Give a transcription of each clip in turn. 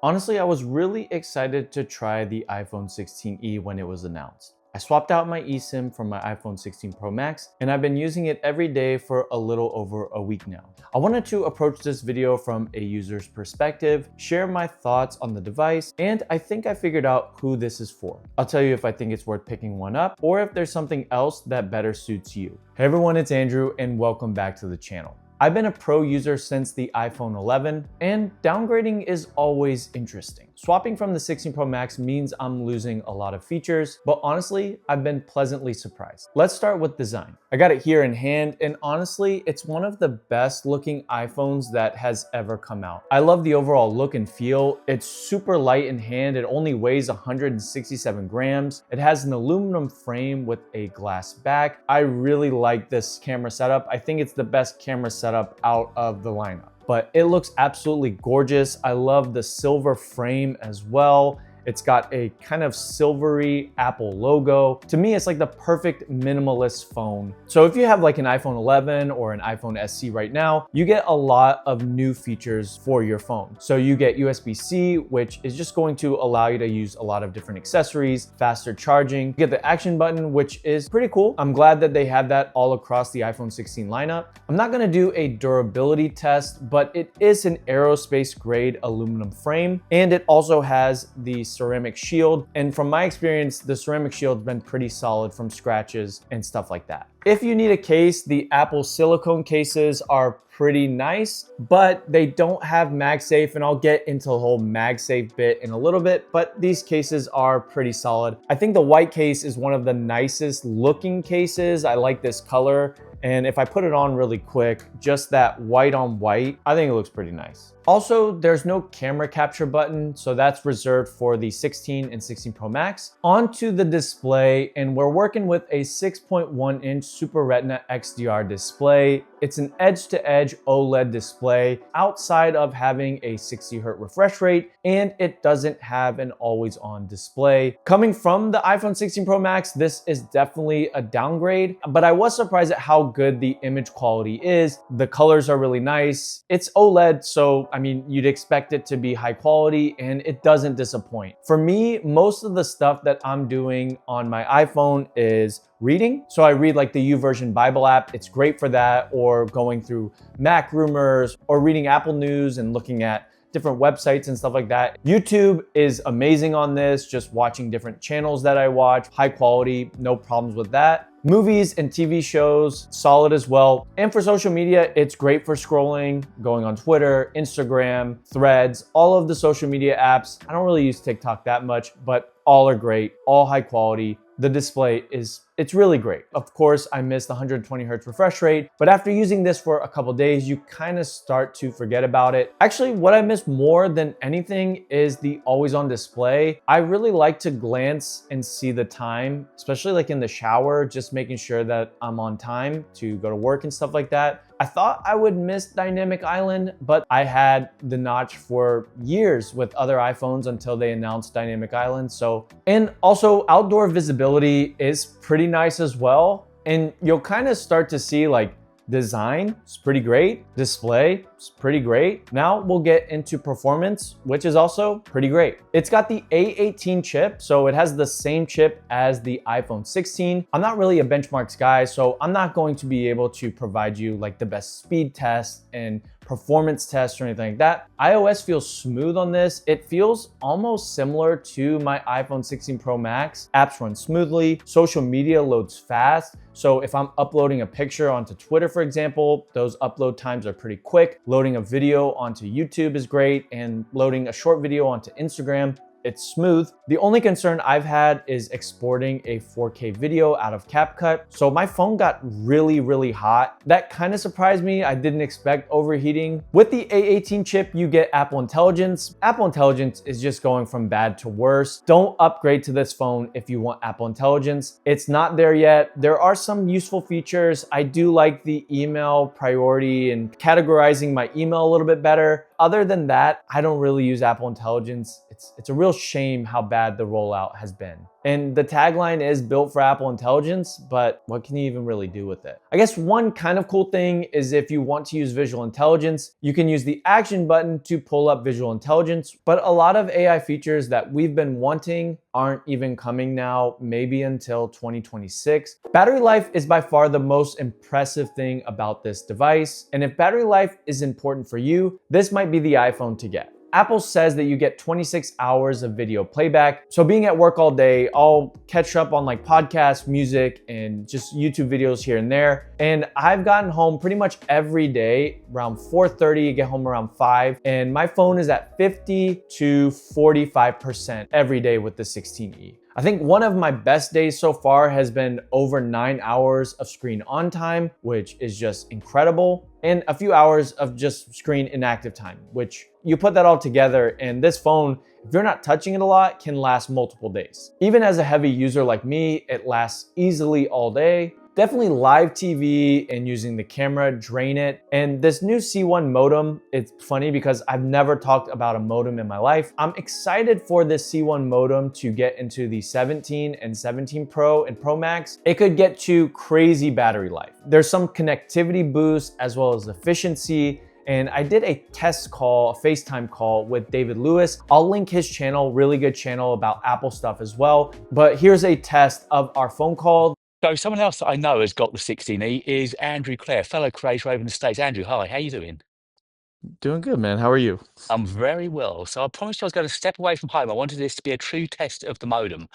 Honestly, I was really excited to try the iPhone 16e when it was announced. I swapped out my eSIM from my iPhone 16 Pro Max, and I've been using it every day for a little over a week now. I wanted to approach this video from a user's perspective, share my thoughts on the device, and I think I figured out who this is for. I'll tell you if I think it's worth picking one up or if there's something else that better suits you. Hey everyone, it's Andrew, and welcome back to the channel. I've been a pro user since the iPhone 11, and downgrading is always interesting. Swapping from the 16 Pro Max means I'm losing a lot of features, but honestly, I've been pleasantly surprised. Let's start with design. I got it here in hand, and honestly, it's one of the best looking iPhones that has ever come out. I love the overall look and feel. It's super light in hand. It only weighs 167 grams. It has an aluminum frame with a glass back. I really like this camera setup. I think it's the best camera setup out of the lineup. But it looks absolutely gorgeous. I love the silver frame as well. It's got a kind of silvery Apple logo. To me, it's like the perfect minimalist phone. So if you have like an iPhone 11 or an iPhone SE right now, you get a lot of new features for your phone. So you get USB-C, which is just going to allow you to use a lot of different accessories, faster charging. You get the action button, which is pretty cool. I'm glad that they have that all across the iPhone 16 lineup. I'm not gonna do a durability test, but it is an aerospace grade aluminum frame, and it also has the ceramic shield. And from my experience, the ceramic shield's been pretty solid from scratches and stuff like that. If you need a case, the Apple silicone cases are pretty nice, but they don't have MagSafe, and I'll get into the whole MagSafe bit in a little bit, but these cases are pretty solid. I think the white case is one of the nicest looking cases. I like this color. And if I put it on really quick, just that white on white, I think it looks pretty nice. Also, there's no camera capture button, so that's reserved for the 16 and 16 Pro Max. Onto the display, and we're working with a 6.1-inch Super Retina XDR display. It's an edge-to-edge OLED display outside of having a 60 Hz refresh rate, and it doesn't have an always-on display. Coming from the iPhone 16 Pro Max, this is definitely a downgrade, but I was surprised at how good the image quality is. The colors are really nice. It's OLED, so I mean, you'd expect it to be high quality, and it doesn't disappoint. For me, most of the stuff that I'm doing on my iPhone is reading. So I read like the YouVersion Bible app. It's great for that, or going through Mac rumors, or reading Apple News and looking at different websites and stuff like that. YouTube is amazing on this, just watching different channels that I watch, high quality, no problems with that. Movies and TV shows, solid as well. And for social media, it's great for scrolling, going on Twitter, Instagram, Threads, all of the social media apps. I don't really use TikTok that much, but all are great, all high quality. The display it's really great. Of course, I missed the 120 Hz refresh rate, but after using this for a couple days, you kind of start to forget about it. Actually, what I miss more than anything is the always-on display. I really like to glance and see the time, especially like in the shower, just making sure that I'm on time to go to work and stuff like that. I thought I would miss Dynamic Island, but I had the notch for years with other iPhones until they announced Dynamic Island. And also outdoor visibility is pretty nice as well. And you'll kind of start to see like design is pretty great, display is pretty great. Now we'll get into performance, which is also pretty great. It's got the A18 chip, so it has the same chip as the iPhone 16. I'm not really a benchmarks guy, so I'm not going to be able to provide you like the best speed test and performance test or anything like that. iOS feels smooth on this. It feels almost similar to my iPhone 16 Pro Max. Apps run smoothly, social media loads fast. So if I'm uploading a picture onto Twitter, for example, those upload times are pretty quick. Loading a video onto YouTube is great, and loading a short video onto Instagram, it's smooth. The only concern I've had is exporting a 4K video out of CapCut. So my phone got really, really hot. That kind of surprised me. I didn't expect overheating. With the A18 chip, you get Apple Intelligence. Apple Intelligence is just going from bad to worse. Don't upgrade to this phone if you want Apple Intelligence. It's not there yet. There are some useful features. I do like the email priority and categorizing my email a little bit better. Other than that, I don't really use Apple Intelligence. It's a real shame how bad the rollout has been. And the tagline is built for Apple Intelligence, but what can you even really do with it? I guess one kind of cool thing is if you want to use visual intelligence, you can use the action button to pull up visual intelligence, but a lot of AI features that we've been wanting aren't even coming now, maybe until 2026. Battery life is by far the most impressive thing about this device, and if battery life is important for you, this might be the iPhone to get. Apple says that you get 26 hours of video playback. So being at work all day, I'll catch up on like podcasts, music, and just YouTube videos here and there. And I've gotten home pretty much every day around 4:30, get home around 5. And my phone is at 50 to 45% every day with the 16E. I think one of my best days so far has been over 9 hours of screen on time, which is just incredible, and a few hours of just screen inactive time, which you put that all together, and this phone, if you're not touching it a lot, can last multiple days. Even as a heavy user like me, it lasts easily all day. Definitely live TV and using the camera drain it. And this new C1 modem, it's funny because I've never talked about a modem in my life. I'm excited for this C1 modem to get into the 17 and 17 Pro and Pro Max. It could get to crazy battery life. There's some connectivity boost as well as efficiency. And I did a test call, a FaceTime call with David Lewis. I'll link his channel, really good channel about Apple stuff as well. But here's a test of our phone call. So someone else that I know has got the 16E is Andrew Clare, fellow creator over in the States. Andrew, hi, how you doing? Doing good, man. How are you? I'm very well. So I promised you I was going to step away from home. I wanted this to be a true test of the modem.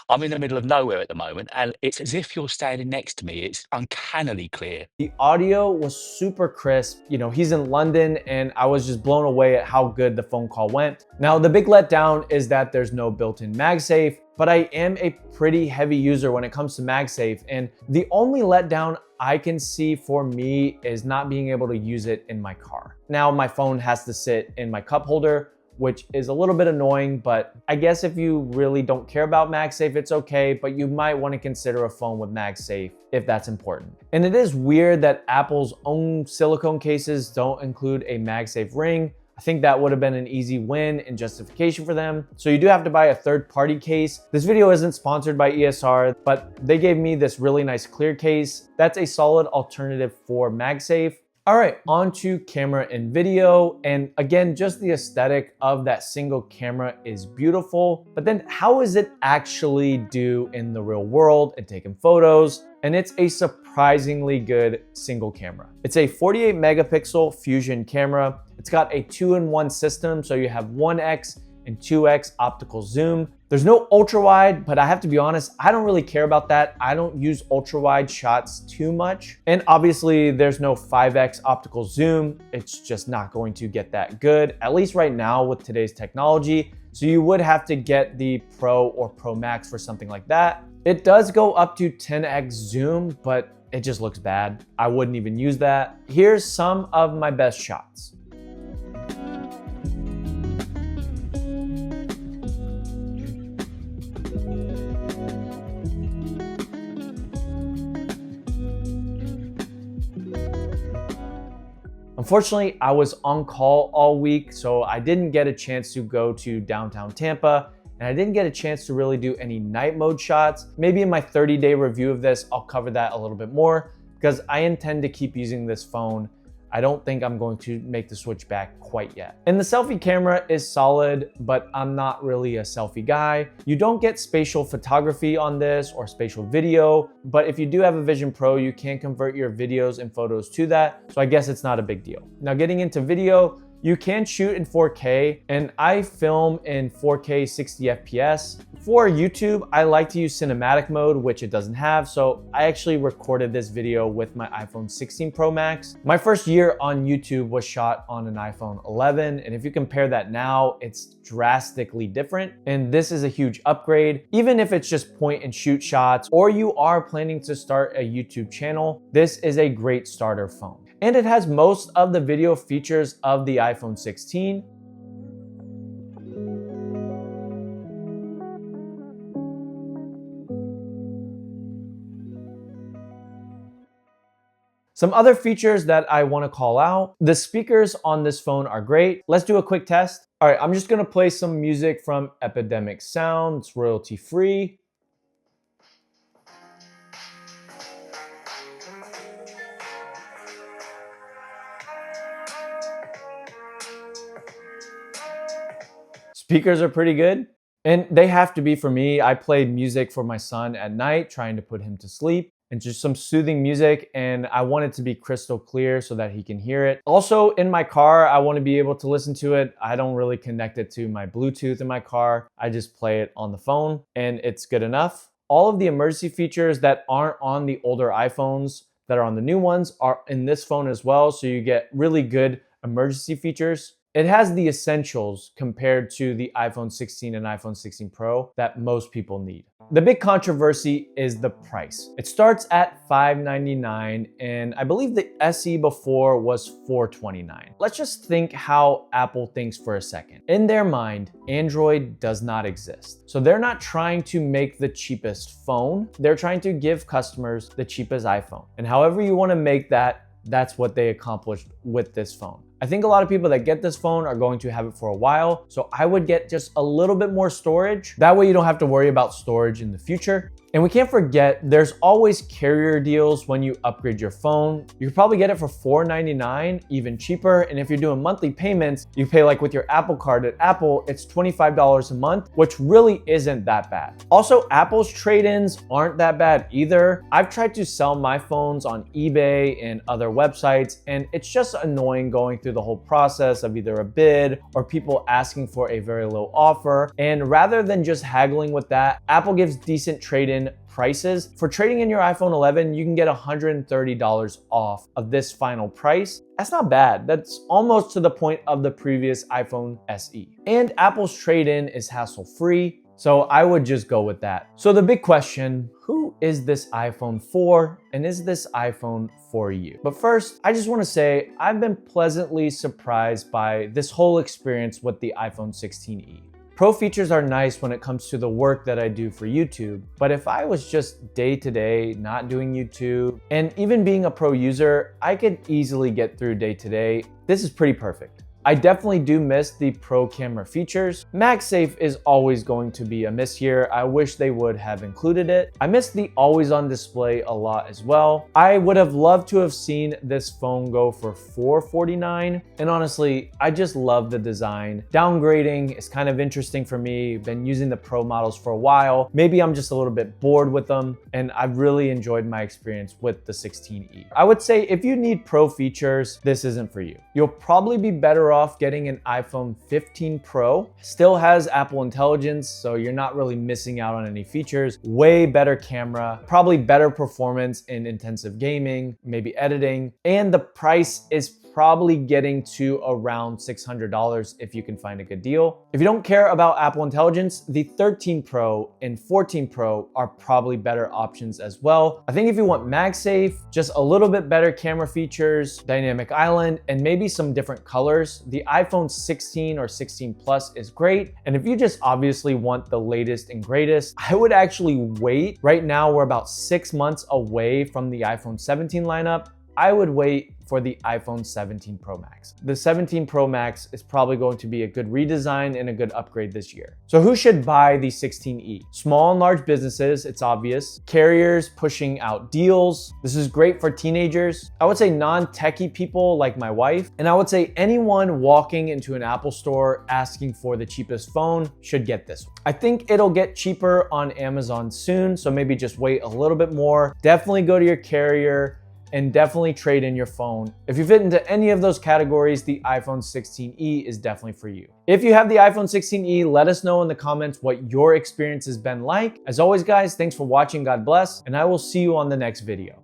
I'm in the middle of nowhere at the moment, and it's as if you're standing next to me. It's uncannily clear. The audio was super crisp. You know, he's in London and I was just blown away at how good the phone call went. Now, the big letdown is that there's no built-in MagSafe, but I am a pretty heavy user when it comes to MagSafe. And the only letdown I can see for me is not being able to use it in my car. Now, my phone has to sit in my cup holder, which is a little bit annoying, but I guess if you really don't care about MagSafe, it's okay, but you might want to consider a phone with MagSafe if that's important. And it is weird that Apple's own silicone cases don't include a MagSafe ring. I think that would have been an easy win and justification for them. So you do have to buy a third-party case. This video isn't sponsored by ESR, but they gave me this really nice clear case. That's a solid alternative for MagSafe. All right, on to camera and video. And again, just the aesthetic of that single camera is beautiful, but then how is it actually do in the real world and taking photos? And it's a surprisingly good single camera. It's a 48 megapixel fusion camera. It's got a 2-in-1 system, so you have 1x and 2x optical zoom. There's no ultra wide, but I have to be honest, I don't really care about that. I don't use ultra wide shots too much. And obviously there's no 5x optical zoom. It's just not going to get that good, at least right now with today's technology. So you would have to get the Pro or Pro Max for something like that. It does go up to 10x zoom, but it just looks bad. I wouldn't even use that. Here's some of my best shots. Unfortunately, I was on call all week, so I didn't get a chance to go to downtown Tampa, and I didn't get a chance to really do any night mode shots. Maybe in my 30-day review of this, I'll cover that a little bit more because I intend to keep using this phone. I don't think I'm going to make the switch back quite yet. And the selfie camera is solid, but I'm not really a selfie guy. You don't get spatial photography on this or spatial video, but if you do have a Vision Pro, you can convert your videos and photos to that. So I guess it's not a big deal. Now getting into video, you can shoot in 4K, and I film in 4K 60 FPS. For YouTube, I like to use cinematic mode, which it doesn't have, so I actually recorded this video with my iPhone 16 Pro Max. My first year on YouTube was shot on an iPhone 11, and if you compare that now, it's drastically different, and this is a huge upgrade. Even if it's just point and shoot shots, or you are planning to start a YouTube channel, this is a great starter phone. And it has most of the video features of the iPhone 16. Some other features that I want to call out. The speakers on this phone are great. Let's do a quick test. All right, I'm just going to play some music from Epidemic Sound. It's royalty free. Speakers are pretty good, and they have to be for me. I played music for my son at night, trying to put him to sleep, and just some soothing music, and I want it to be crystal clear so that he can hear it. Also, in my car, I want to be able to listen to it. I don't really connect it to my Bluetooth in my car. I just play it on the phone, and it's good enough. All of the emergency features that aren't on the older iPhones that are on the new ones are in this phone as well, so you get really good emergency features. It has the essentials compared to the iPhone 16 and iPhone 16 Pro that most people need. The big controversy is the price. It starts at $599, and I believe the SE before was $429. Let's just think how Apple thinks for a second. In their mind, Android does not exist. So they're not trying to make the cheapest phone. They're trying to give customers the cheapest iPhone. And however you want to make that, that's what they accomplished with this phone. I think a lot of people that get this phone are going to have it for a while, so I would get just a little bit more storage. That way you don't have to worry about storage in the future. And we can't forget, there's always carrier deals when you upgrade your phone. You could probably get it for $499, even cheaper. And if you're doing monthly payments, you pay like with your Apple card at Apple, it's $25 a month, which really isn't that bad. Also, Apple's trade-ins aren't that bad either. I've tried to sell my phones on eBay and other websites, and it's just annoying going through the whole process of either a bid or people asking for a very low offer. And rather than just haggling with that, Apple gives decent trade-in prices. For trading in your iPhone 11, you can get $130 off of this final price. That's not bad. That's almost to the point of the previous iPhone SE. And Apple's trade-in is hassle-free, so I would just go with that. So the big question, who is this iPhone for, and is this iPhone for you? But first, I just want to say I've been pleasantly surprised by this whole experience with the iPhone 16e. Pro features are nice when it comes to the work that I do for YouTube, but if I was just day-to-day not doing YouTube, and even being a pro user, I could easily get through day-to-day. This is pretty perfect. I definitely do miss the pro camera features. MagSafe is always going to be a miss here. I wish they would have included it. I miss the always on display a lot as well. I would have loved to have seen this phone go for $449. And honestly, I just love the design. Downgrading is kind of interesting for me. Been using the pro models for a while. Maybe I'm just a little bit bored with them, and I've really enjoyed my experience with the 16e. I would say if you need pro features, this isn't for you. You'll probably be better off getting an iPhone 15 Pro. Still has Apple Intelligence, so you're not really missing out on any features. Way better camera, probably better performance in intensive gaming, maybe editing, and the price is probably getting to around $600 if you can find a good deal. If you don't care about Apple Intelligence, the 13 Pro and 14 Pro are probably better options as well. I think if you want MagSafe, just a little bit better camera features, dynamic island, and maybe some different colors, the iPhone 16 or 16 Plus is great. And if you just obviously want the latest and greatest, I would actually wait. Right now, we're about 6 months away from the iPhone 17 lineup. I would wait for the iPhone 17 Pro Max. The 17 Pro Max is probably going to be a good redesign and a good upgrade this year. So who should buy the 16e? Small and large businesses, it's obvious. Carriers pushing out deals. This is great for teenagers. I would say non-techie people like my wife. And I would say anyone walking into an Apple store asking for the cheapest phone should get this one. I think it'll get cheaper on Amazon soon, so maybe just wait a little bit more. Definitely go to your carrier and definitely trade in your phone. If you fit into any of those categories, the iPhone 16e is definitely for you. If you have the iPhone 16e, let us know in the comments what your experience has been like. As always, guys, thanks for watching. God bless, and I will see you on the next video.